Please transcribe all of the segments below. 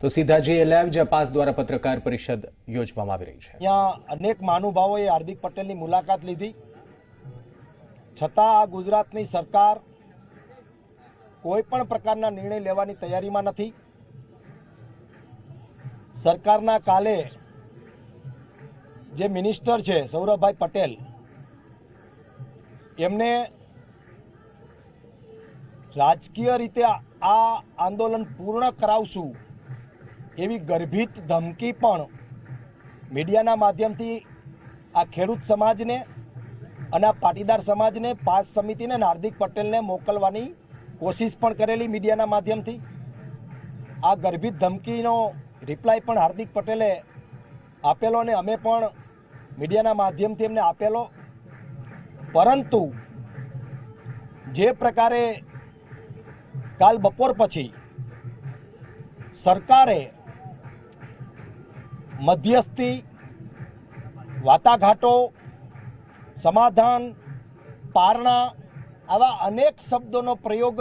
તો સીધા જે લાઈવ જે પાસ દ્વારા પત્રકાર પરિષદ યોજવામાં આવી રહી છે। यहाँ अनेक महानुभावोए हार्दिक पटेलની મુલાકાત લીધી, છતાં આ ગુજરાતની સરકાર કોઈ પણ પ્રકારના નિર્ણય લેવાની તૈયારીમાં નથી। સરકારના કાલે જે મિનિસ્ટર છે સૌરભભાઈ પટેલ, એમને રાજકીય રીતે આ આંદોલન પૂર્ણ કરાવશું એવી ગર્ભિત ધમકી પણ મીડિયાના માધ્યમથી આ ખેડૂત સમાજને અને આ પાટીદાર સમાજને, પાસ સમિતિને અને હાર્દિક પટેલને મોકલવાની કોશિશ પણ કરેલી મીડિયાના માધ્યમથી। આ ગર્ભિત ધમકીનો રિપ્લાય પણ હાર્દિક પટેલે આપેલો અને અમે પણ મીડિયાના માધ્યમથી એમને આપેલો, પરંતુ જે પ્રકારે કાલ બપોર પછી સરકારે મધ્યસ્થી, વાટાઘાટો, સમાધાન, પારણા આવા અનેક શબ્દોનો પ્રયોગ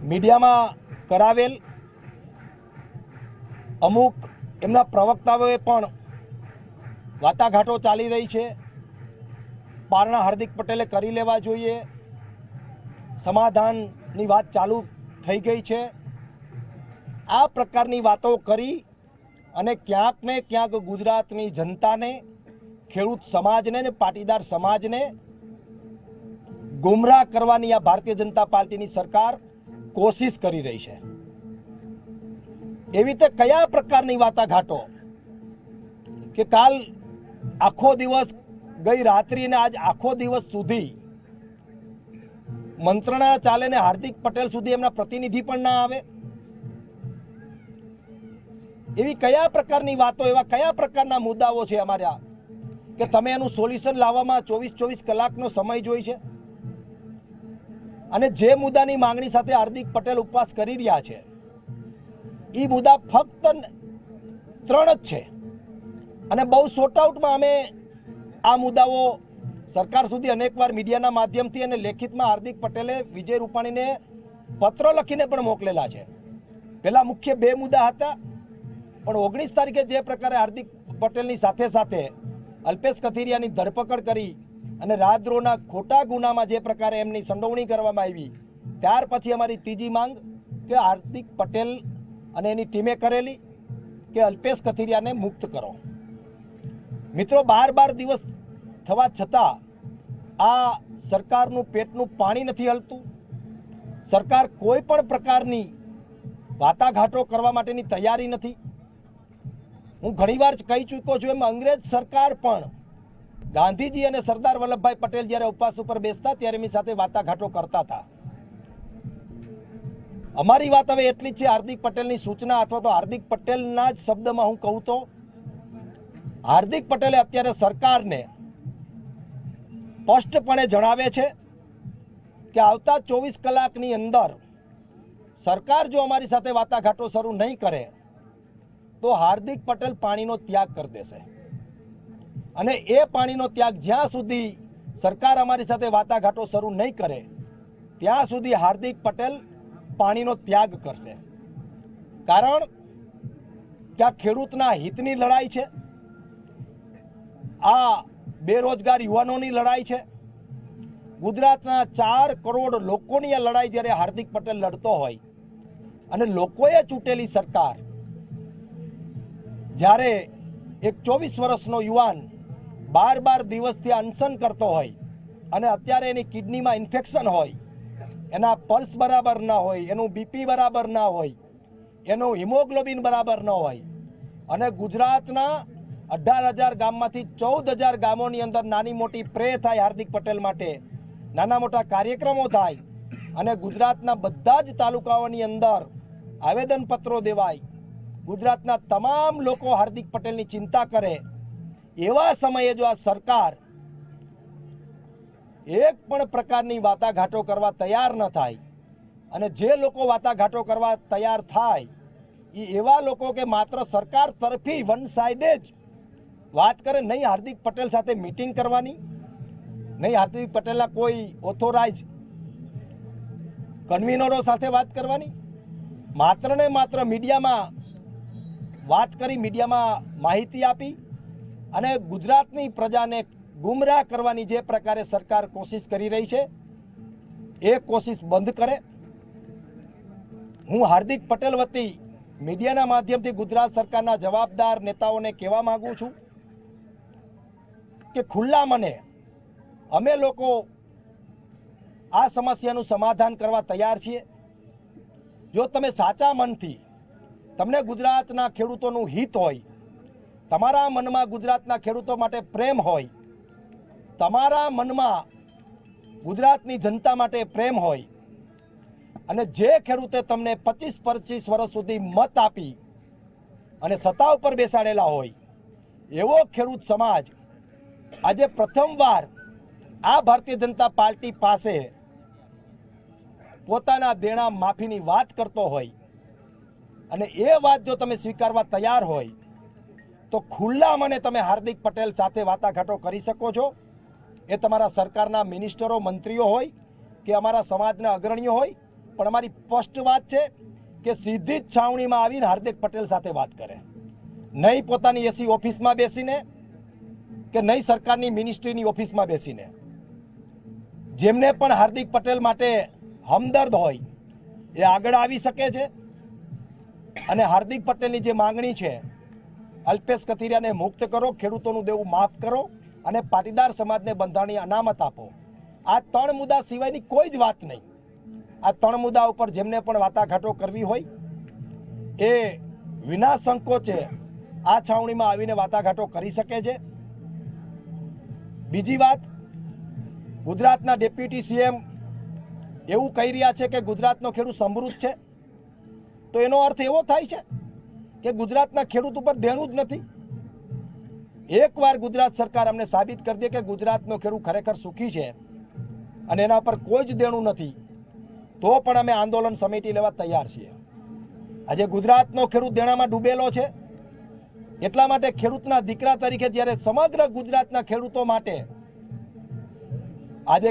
મીડિયામાં કરાવેલ, અમુક એમના પ્રવક્તાઓએ પણ વાટાઘાટો ચાલી રહી છે, પારણા હાર્દિક પટેલે કરી લેવા જોઈએ, સમાધાનની વાત ચાલુ થઈ ગઈ છે, આ પ્રકારની વાતો કરી અને ક્યાંક ને ક્યાંક ગુજરાતની જનતાને, ખેડૂત સમાજને ને પાટીદાર સમાજને ગુમરાહ કરવાની આ ભારતીય જનતા પાર્ટીની સરકાર કોશિશ કરી રહી છે। એવી રીતે કયા પ્રકારની વાટાઘાટો કે કાલ આખો દિવસ, ગઈ રાત્રિ ને આજ આખો દિવસ સુધી મંત્રણા ચાલે ને હાર્દિક પટેલ સુધી એમના પ્રતિનિધિ પણ ના આવે, એવી કયા પ્રકારની વાતો, એવા કયા પ્રકારના મુદ્દાઓ છે અમારા કે તમે એનું સોલ્યુશન લાવવામાં 24 કલાકનો સમય જોઈ છે? અને જે મુદ્દાની માંગણી સાથે હાર્દિક પટેલ ઉપવાસ કરી રહ્યા છે એ મુદ્દા ફક્ત 3 જ છે, અને બહુ શોર્ટ આઉટમાં અમે આ મુદ્દાઓ સરકાર સુધી અનેકવાર મીડિયાના માધ્યમથી અને લેખિતમાં હાર્દિક પટેલે વિજય રૂપાણીને પત્ર લખીને પણ મોકલેલા છે। પહેલા મુખ્ય 2 મુદ્દા હતા, પણ 19 તારીખે જે પ્રકારે હાર્દિક પટેલની સાથે સાથે અલ્પેશ કથિરિયાની ધરપકડ કરી અને રાજદ્રોહના ખોટા ગુનામાં જે પ્રકારે એમની સંડોવણી કરવામાં આવી, ત્યાર પછી અમારી ત્રીજી માંગ કે હાર્દિક પટેલ અને એની ટીમે કરેલી કે અલ્પેશ કથિરિયાને મુક્ત કરો। મિત્રો, 12 દિવસ થવા છતાં આ સરકારનું પેટનું પાણી નથી હલતું। સરકાર કોઈ પણ પ્રકારની વાટાઘાટો કરવા માટેની તૈયારી નથી। હું ઘણીવાર કહી ચૂક્યો છું એમ અંગ્રેજ સરકાર પણ ગાંધીજી અને સરદાર વલ્લભભાઈ પટેલ જ્યારે ઉપવાસ ઉપર બેસતા ત્યારે એમની સાથે વાટાઘાટો કરતા હતા। અમારી વાત હવે એટલી જ છે, હાર્દિક પટેલની સૂચના અથવા તો હાર્દિક પટેલના જ શબ્દમાં હું કહું તો હાર્દિક પટેલે અત્યારે સરકારને સ્પષ્ટપણે જણાવે છે કે આવતા 24 કલાકની અંદર સરકાર જો અમારી સાથે વાટાઘાટો શરૂ નહીં કરે તો હાર્દિક પટેલ પાણીનો ત્યાગ કરી દેશે, અને એ પાણીનો ત્યાગ જ્યાં સુધી સરકાર અમારી સાથે વાટાઘાટો શરૂ નહીં કરે ત્યાં સુધી હાર્દિક પટેલ પાણીનો ત્યાગ કરશે। કારણ કે આ ખેડૂતના હિતની લડાઈ છે, આ બેરોજગાર યુવાનોની લડાઈ છે, ગુજરાતના 4 કરોડ લોકોની આ લડાઈ જ્યારે હાર્દિક પટેલ લડતો હોય અને લોકોએ ચૂંટેલી સરકાર જ્યારે એક 24 વર્ષનો યુવાન 12 દિવસથી અનશન કરતો હોય અને અત્યારે એની કિડનીમાં ઇન્ફેક્શન હોય, એના પલ્સ બરાબર ના હોય, એનું બીપી બરાબર ના હોય, એનું હિમોગ્લોબિન બરાબર ન હોય, અને ગુજરાતના 18,000 ગામમાંથી 14,000 ગામોની અંદર નાની મોટી પ્રે થાય હાર્દિક પટેલ માટે, નાના મોટા કાર્યક્રમો થાય અને ગુજરાતના બધા જ તાલુકાઓની અંદર આવેદનપત્રો દેવાય, ગુજરાતના તમામ લોકો હાર્દિક પટેલની ચિંતા કરે, એવા સમયે જો આ સરકાર એક પણ પ્રકારની વાટાઘાટો કરવા તૈયાર ન થાય અને જે લોકો વાટાઘાટો કરવા તૈયાર થાય એ એવા લોકો કે માત્ર સરકાર તરફી વન સાઇડેડ વાત કરે, નહીં હાર્દિક પટેલ સાથે મીટિંગ કરવાની, નહીં હાર્દિક પટેલના કોઈ ઓથોરાઇઝ કન્વીનરો સાથે વાત કરવાની, માત્ર ને માત્ર મીડિયામાં વાત કરી, મીડિયામાં માહિતી આપી અને ગુજરાતની પ્રજાને ગુમરાહ કરવાની જે પ્રકારે સરકાર કોશિશ કરી રહી છે એ કોશિશ બંધ કરે. હું હાર્દિક પટેલ વતી મીડિયાના માધ્યમથી ગુજરાત સરકારના જવાબદાર નેતાઓને કહેવા માંગુ છું કે ખુલ્લા મને અમે લોકો આ સમસ્યાનું સમાધાન કરવા તૈયાર છીએ. જો તમે સાચા મનથી તમને ગુજરાતના ખેડૂતોનું હિત હોય, તમારા મનમાં ગુજરાતના ખેડૂતો માટે પ્રેમ હોય, તમારા મનમાં ગુજરાતની જનતા માટે પ્રેમ હોય અને જે ખેડૂતે તમને 25 વર્ષ સુધી મત આપી અને સત્તા ઉપર બેસાડેલા હોય એવો ખેડૂત સમાજ આજે પ્રથમવાર આ ભારતીય જનતા પાર્ટી પાસે પોતાના દેણા માફીની વાત કરતો હોય અને એ વાત જો તમે સ્વીકારવા તૈયાર હોય તો ખુલ્લા મને તમે હાર્દિક પટેલ સાથે વાટાઘાટો કરી શકો છો. એ તમારા સરકારના મિનિસ્ટરો, મંત્રીઓ હોય કે અમારા સમાજના અગ્રણીઓ હોય, પણ અમારી સ્પષ્ટ વાત છે કે સીધી જ છાવણીમાં આવીને હાર્દિક પટેલ સાથે વાત કરે, નહીં પોતાની એસી ઓફિસમાં બેસીને કે નહીં સરકારની મિનિસ્ટ્રીની ઓફિસમાં બેસીને. જેમને પણ હાર્દિક પટેલ માટે હમદર્દ હોય એ આગળ આવી શકે છે અને હાર્દિક પટેલની જે માંગણી છે, અલ્પેશ કથિરિયાને મુક્ત કરો, ખેડૂતોનું દેવું માફ કરો અને પાટીદાર સમાજને બંધારણીય અનામત આપો. આ 3 મુદ્દા સિવાયની કોઈ જ વાત નહીં. આ 3 મુદ્દા ઉપર જેમને પણ વાટાઘાટો કરવી હોય એ વિના સંકોચે આ છાવણીમાં આવીને વાટાઘાટો કરી શકે છે. બીજી વાત, ગુજરાતના ડેપ્યુટી સીએમ એવું કહી રહ્યા છે કે ગુજરાતનો ખેડૂત સમૃદ્ધ છે, તો એનો અર્થ એવો થાય છે કે ગુજરાતના ખેડૂત ઉપર દેણું જ નથી. એકવાર ગુજરાત સરકાર અમને સાબિત કરી દે કે ગુજરાતનો ખેડૂત ખરેખર સુખી છે અને એના પર કોઈ જ દેણું નથી, તો પણ અમે આંદોલન સમિતિ લેવા તૈયાર છીએ. આજે ગુજરાતનો ખેડૂત દેણામાં ડૂબેલો છે, એટલા માટે ખેડૂતના દીકરા તરીકે જ્યારે સમગ્ર ગુજરાતના ખેડૂતો માટે આજે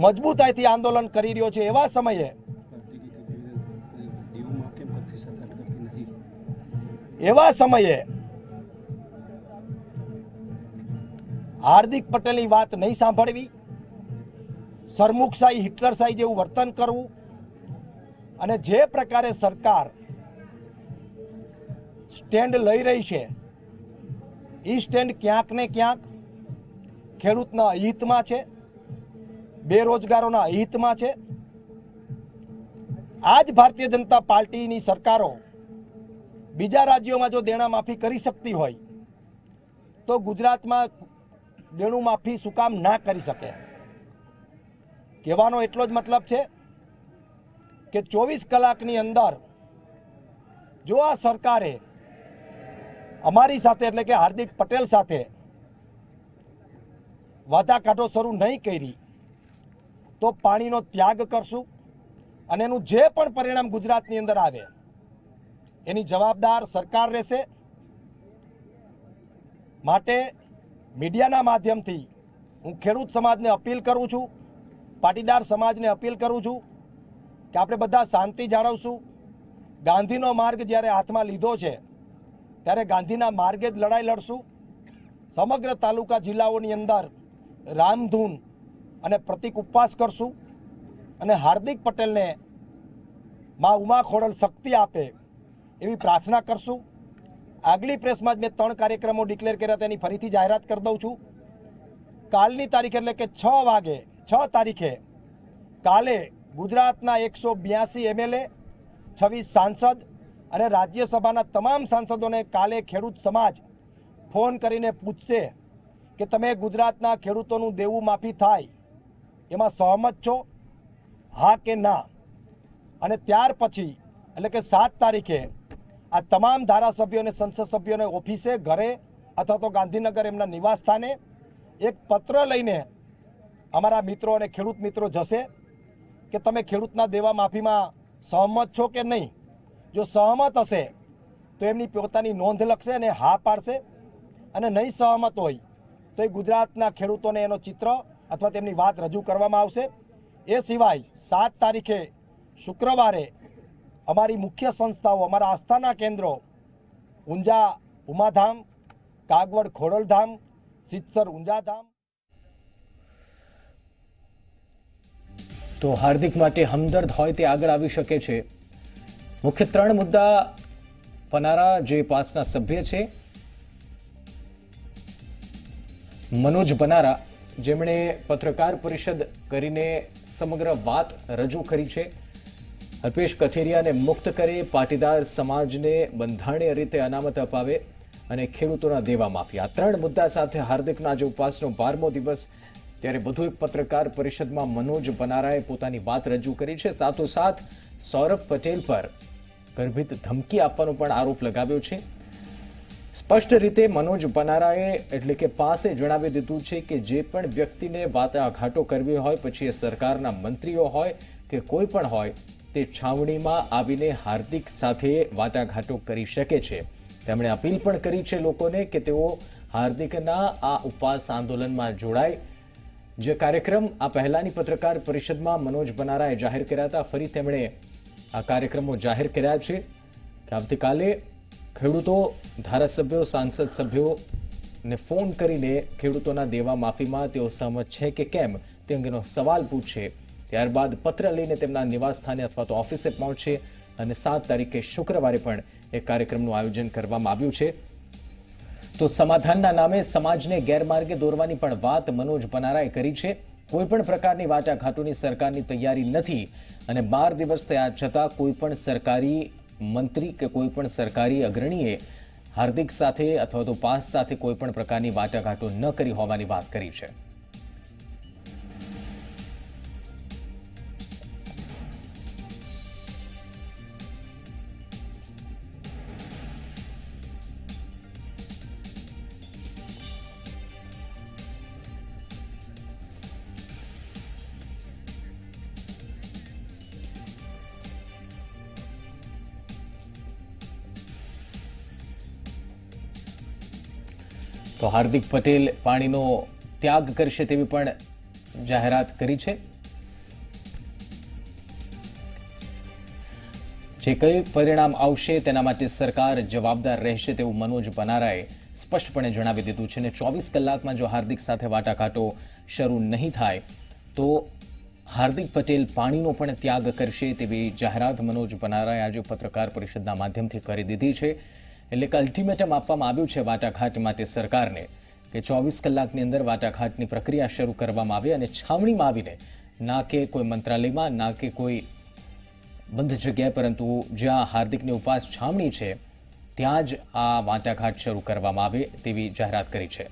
મજબૂતાઈથી આંદોલન કરી રહ્યો છે, એવા સમયે હાર્દિક પટેલની વાત નહીં સાંભળવી, સરમુખશાહી, હિટલરશાહી જેવું વર્તન કરવું અને જે પ્રકારે સરકાર સ્ટેન્ડ લઈ રહી છે એ સ્ટેન્ડ ક્યાંક ને ક્યાંક ખેડૂતના હિતમાં છે, બેરોજગારોના હિતમાં છે. આજ ભારતીય જનતા પાર્ટીની સરકારો બીજા રાજ્યોમાં જો દેણા માફી કરી શકતી હોય તો ગુજરાતમાં દેણું માફી શું કામ ના કરી શકે? કહેવાનો એટલો જ મતલબ છે કે 24 કલાકની અંદર જો આ સરકારે અમારી સાથે એટલે કે હાર્દિક પટેલ સાથે વાટાઘાટો શરૂ નહીં કરી તો પાણીનો ત્યાગ કરશું અને એનું જે પણ પરિણામ ગુજરાતની અંદર આવે એની જવાબદાર સરકાર રહેશે. માટે મીડિયાના માધ્યમથી હું ખેડૂત સમાજને અપીલ કરું છું, પાટીદાર સમાજને અપીલ કરું છું કે આપણે બધા શાંતિ જાળવશું. ગાંધીનો માર્ગ જ્યારે હાથમાં લીધો છે ત્યારે ગાંધીના માર્ગે જ લડાઈ લડશું. સમગ્ર તાલુકા જિલ્લાઓની અંદર રામધૂન અને પ્રતિક ઉપવાસ કરશું અને હાર્દિક પટેલને માં ઉમા ખોડલ શક્તિ આપે એવી પ્રાર્થના કરશું. આગલી પ્રેસમાં જ મેં 3 કાર્યક્રમો ડિક્લેર કર્યા, તેની ફરીથી જાહેરાત કરી દઉં છું. કાલની તારીખ એટલે કે 6 તારીખે કાલે ગુજરાતના 182 MLA, 26 સાંસદ અને રાજ્યસભાના તમામ સાંસદોને કાલે ખેડૂત સમાજ ફોન કરીને પૂછશે કે તમે ગુજરાતના ખેડૂતોનું દેવું માફી થાય એમાં સહમત છો, હા કે ના? અને ત્યાર પછી એટલે કે 7 તારીખે આ તમામ ધારાસભ્યોને, સંસદ સભ્યોને ઓફિસે, ઘરે અથવા તો ગાંધીનગર એમના નિવાસ સ્થાને એક પત્ર લઈને અમારા મિત્રો અને ખેડૂત મિત્રો જશે કે તમે ખેડૂતના દેવા માફીમાં સહમત છો કે નહીં. જો સહમત હશે તો એમની પોતાની નોંધ લખશે અને હા પાડશે, અને નહીં સહમત હોય તો એ ગુજરાતના ખેડૂતોને એનો ચિત્ર અથવા તેમની વાત રજૂ કરવામાં આવશે. એ સિવાય 7 તારીખે શુક્રવારે અમારી મુખ્ય સંસ્થાઓ, અમારા આસ્થાના કેન્દ્રો ઊંઝા ઉમાધામ, કાગવડ ખોડલધામ, સિત્સર ઊંઝાધામ. તો હાર્દિક માટે હમદર્દ હોય તે આગળ આવી શકે છે. મુખ્ય 3 મુદ્દા પનારા જે પાસના સભ્ય છે મનોજ પનારા, જેમણે પત્રકાર પરિષદ કરીને સમગ્ર વાત રજૂ કરી છે. અલ્પેશ કથિરિયાને મુક્ત કરે, પાટીદાર સમાજને બંધારણીય રીતે અનામત અપાવે અને ખેડૂતોના દેવા માફી. આ 3 મુદ્દા સાથે હાર્દિકના આજે ઉપવાસનો 12મો દિવસ. ત્યારે વધુ એક પત્રકાર પરિષદમાં મનોજ પનારાએ પોતાની વાત રજૂ કરી છે. સાથોસાથ સૌરભ પટેલ પર ગર્ભિત ધમકી આપવાનો પણ આરોપ લગાવ્યો છે. સ્પષ્ટ રીતે મનોજ પનારાએ એટલે કે પાસે જણાવી દીધું છે કે જે પણ વ્યક્તિને વાટાઘાટો કરવી હોય, પછી એ સરકારના મંત્રીઓ હોય કે કોઈ પણ હોય, તે છાવણીમાં આવીને હાર્દિક સાથે વાટાઘાટો કરી શકે છે. તેમણે અપીલ પણ કરી છે લોકોને કે તેઓ હાર્દિકના આ ઉપવાસ આંદોલનમાં જોડાય. જે કાર્યક્રમ આ પહેલાની પત્રકાર પરિષદમાં મનોજ પનારાએ જાહેર કર્યા હતા, ફરી તેમણે આ કાર્યક્રમો જાહેર કર્યા છે કે આવતીકાલે ખેડૂતો, ધારાસભ્યો, સાંસદ સભ્યોને ફોન કરીને ખેડૂતોના દેવા માફીમાં તેઓ સહમત છે કે કેમ તે અંગેનો સવાલ પૂછશે. ત્યારબાદ પત્ર લઈને તેમના નિવાસસ્થાને અથવા તો ઓફિસે પહોંચશે અને 7 તારીખે શુક્રવારે પણ એક કાર્યક્રમનું આયોજન કરવામાં આવ્યું છે. તો સમાધાનના નામે સમાજને ગેરમાર્ગે દોરવાની પણ વાત મનોજ પનારાએ કરી છે. કોઈ પણ પ્રકારની વાટાઘાટોની સરકારની તૈયારી નથી અને 12 દિવસ થયા છતાં કોઈ પણ સરકારી મંત્રી કે કોઈ પણ સરકારી અગ્રણીએ હાર્દિક સાથે અથવા તો પાસ સાથે કોઈ પણ પ્રકારની વાટાઘાટો ન કરી હોવાની વાત કરી છે. તો હાર્દિક પટેલ પાણીનો ત્યાગ કરશે તેવી પણ જાહેરાત કરી છે. જે કંઈ પરિણામ આવશે તેના માટે સરકાર જવાબદાર રહેશે તેવું મનોજ પનારાએ સ્પષ્ટપણે જણાવી દીધું છે. અને 24 કલાકમાં જો હાર્દિક સાથે વાટાઘાટો શરૂ નહીં થાય તો હાર્દિક પટેલ પાણીનો પણ ત્યાગ કરશે તેવી જાહેરાત મનોજ પનારાએ આજે પત્રકાર પરિષદના માધ્યમથી કરી દીધી છે. એટલે કે અલ્ટિમેટમ આપવામાં આવ્યું છે વાટાઘાટ માટે સરકારને કે 24 કલાકની અંદર વાટાઘાટની પ્રક્રિયા શરૂ કરવામાં આવે અને છાવણીમાં આવીને, ના કે કોઈ મંત્રાલયમાં, ના કે કોઈ બંધ જગ્યાએ, પરંતુ જ્યાં હાર્દિકની ઉપવાસ છાવણી છે ત્યાં જ આ વાટાઘાટ શરૂ કરવામાં આવે તેવી જાહેરાત કરી છે.